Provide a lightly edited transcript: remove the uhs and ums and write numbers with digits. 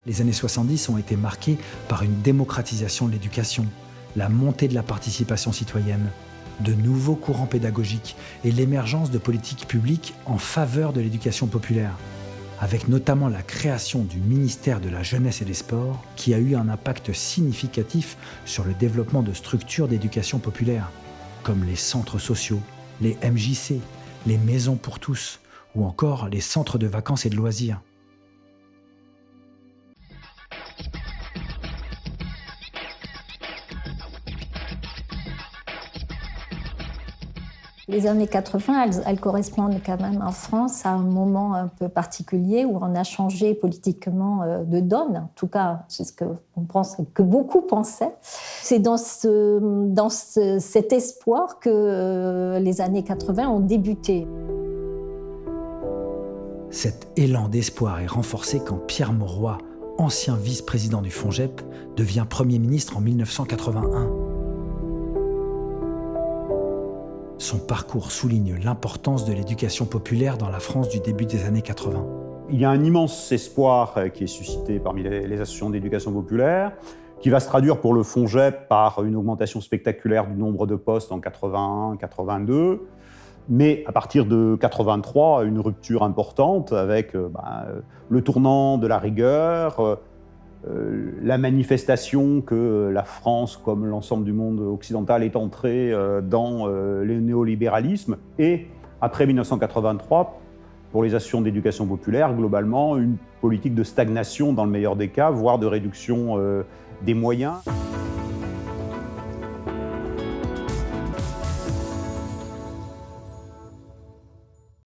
Les années 70 ont été marquées par une démocratisation de l'éducation, la montée de la participation citoyenne, de nouveaux courants pédagogiques et l'émergence de politiques publiques en faveur de l'éducation populaire, avec notamment la création du ministère de la Jeunesse et des Sports qui a eu un impact significatif sur le développement de structures d'éducation populaire, comme les centres sociaux, les MJC, les maisons pour tous, ou encore les centres de vacances et de loisirs. Les années 80, elles correspondent quand même en France à un moment un peu particulier où on a changé politiquement de donne. En tout cas, c'est ce que beaucoup pensaient. C'est dans cet espoir que les années 80 ont débuté. Cet élan d'espoir est renforcé quand Pierre Mauroy, ancien vice-président du FONJEP, devient Premier ministre en 1981. Son parcours souligne l'importance de l'éducation populaire dans la France du début des années 80. Il y a un immense espoir qui est suscité parmi les associations d'éducation populaire, qui va se traduire pour le FONJEP par une augmentation spectaculaire du nombre de postes en 81, 82, mais à partir de 83, une rupture importante avec le tournant de la rigueur, la manifestation que la France, comme l'ensemble du monde occidental, est entrée dans le néolibéralisme. Et après 1983, pour les associations d'éducation populaire, globalement, une politique de stagnation dans le meilleur des cas, voire de réduction des moyens.